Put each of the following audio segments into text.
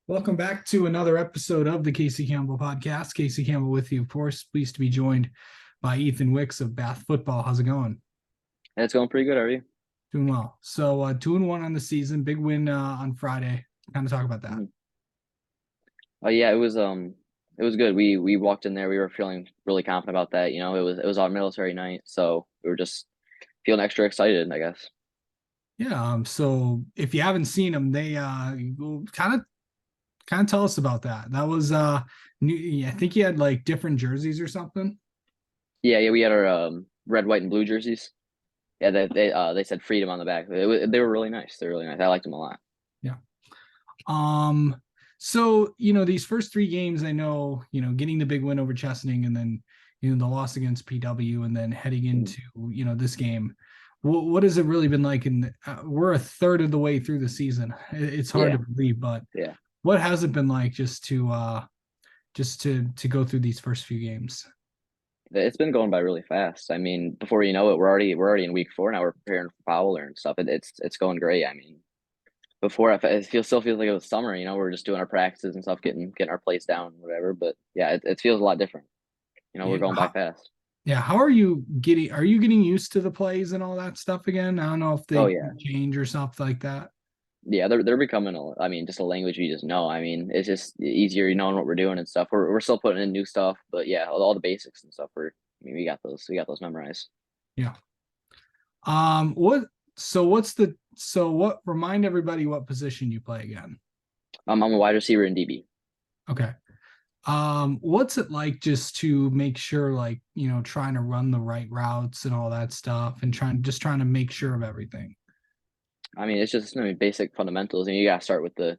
Welcome back to another episode of the Casey Campbell podcast. Casey Campbell with you, of course. Pleased to be joined by Ethan Wicks of Bath Football. How's it going? It's going pretty good. Are you? Doing well. So 2-1 on the season, big win on Friday. Kind of talk about that. Mhm. Yeah, it was good. We walked in there. We were feeling really confident about that. It was our military night, so we were just feeling extra excited, I guess. Yeah. So if you haven't seen them, they kind of tell us about that. That was new. I think you had like different jerseys or something. Yeah. We had our red, white, and blue jerseys. Yeah, they said freedom on the back. They were really nice. They're really nice. I liked them a lot. Yeah. Um, so these first three games, I know, getting the big win over Chesaning and then the loss against PW and then heading Mhm. into this game. What has it really been like? We're a third of the way through the season. It's hard to Yeah, believe, but yeah. what has it been like just to go through these first few games? It's been going by really fast. I mean, before you know it, we're already in week 4 now. We're preparing for Fowler and stuff. It's going great. I mean, before still feels like it was summer. We're just doing our practices and stuff, getting our plays down, whatever. But yeah, it feels a lot different. We're Yeah. going by fast. Yeah, how are you getting used to the plays and all that stuff again? I don't know if Oh they yeah, change or something like that. yeah. They're becoming I mean, just a language we just know. I mean, it's just easier, knowing what we're doing and stuff. We're still putting in new stuff, but yeah, all the basics and stuff. We got those memorized. Yeah. What remind everybody what position you play again? I'm a wide receiver in DB. Okay. What's it like just to make sure, like, trying to run the right routes and all that stuff and trying to make sure of everything? I mean, it's just basic fundamentals, and you gotta start with the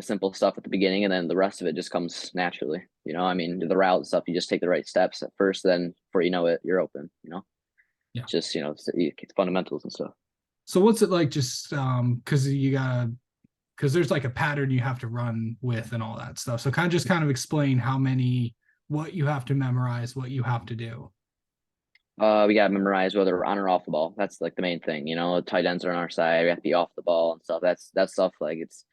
simple stuff at the beginning, and then the rest of it just comes naturally. I mean, the route and stuff, you just take the right steps at first, then before you know it, you're open. Yeah. Just it's fundamentals and stuff. So what's it like just because there's like a pattern you have to run with and all that stuff. So kind of explain what you have to memorize, what you have to do. We gotta memorize whether we're on or off the ball. That's like the main thing. Tight ends are on our side. We have to be off the ball and stuff. That's stuff like it's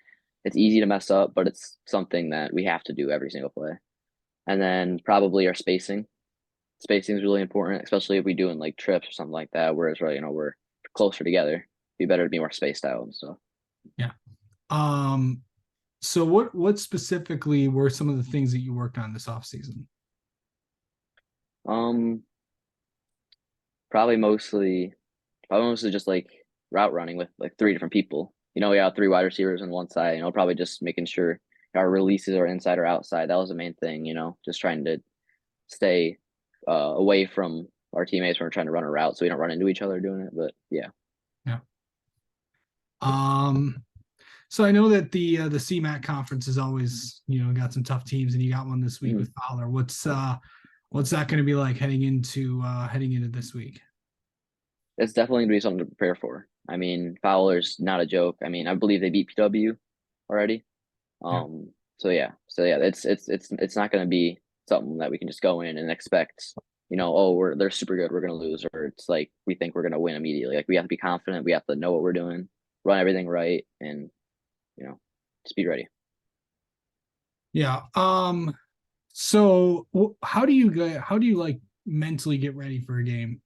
easy to mess up, but it's something that we have to do every single play. And then probably our spacing. Spacing is really important, especially if we doing like trips or something like that. Whereas we're closer together. Be better to be more spaced out and stuff. Yeah. Um, so what specifically were some of the things that you worked on this off season? Um, probably mostly just like route running with like three different people. We have three wide receivers on one side. Probably just making sure our releases are inside or outside. That was the main thing. Just trying to stay away from our teammates when we're trying to run a route, so we don't run into each other doing it. But yeah, Yeah. Um, so I know that the CMAC conference has always, got some tough teams, and you got one this week Mhm. with Fowler. What's that going to be like heading into this week? It's definitely gonna be something to prepare for. I mean, Fowler's not a joke. I mean, I believe they beat PW already. Yeah. So yeah, it's not going to be something that we can just go in and expect, oh, they're super good, we're going to lose, or it's like we think we're going to win immediately. Like we have to be confident, we have to know what we're doing, run everything right, and you know, just be ready. Yeah. So how do you like mentally get ready for a game?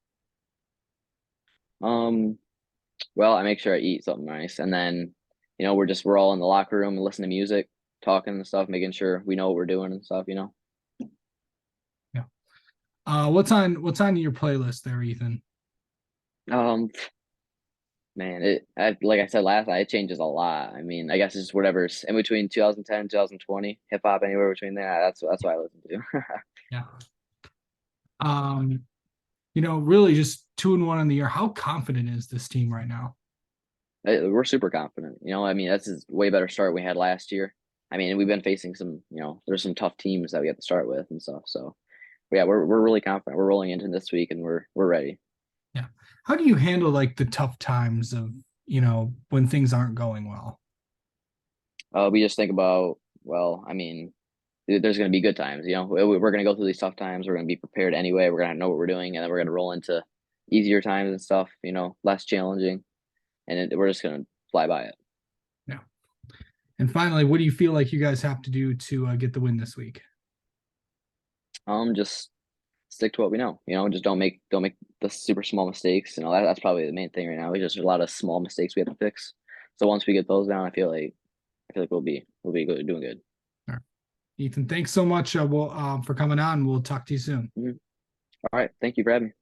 Um, well, I make sure I eat something nice, and then we're all in the locker room and listen to music, talking and stuff, making sure we know what we're doing and stuff. Yeah. What's on your playlist there, Ethan? Um, Man, like I said last night, it changes a lot. I mean, I guess it's just whatever's in between 2010 and 2020, hip hop anywhere between there. That's what I listen to. Yeah. Um, really just 2-1 in the year. How confident is this team right now? We're super confident. I mean, that's a way better start we had last year. I mean, we've been facing there's some tough teams that we have to start with and stuff. So yeah, we're really confident. We're rolling into this week and we're ready. Yeah. How do you handle like the tough times of, when things aren't going well? We just think about, well, I mean, there's going to be good times. We're going to go through these tough times. We're going to be prepared anyway. We're going to know what we're doing, and then we're going to roll into easier times and stuff. Less challenging, and we're just going to fly by it. Yeah. And finally, what do you feel like you guys have to do to get the win this week? Just stick to what we know. Just don't make the super small mistakes. That's probably the main thing right now. It's just a lot of small mistakes we have to fix. So once we get those down, I feel like we'll be good, doing good. All right. Ethan, thanks so much. For coming on. We'll talk to you soon. Mhm. All right, thank you for having me.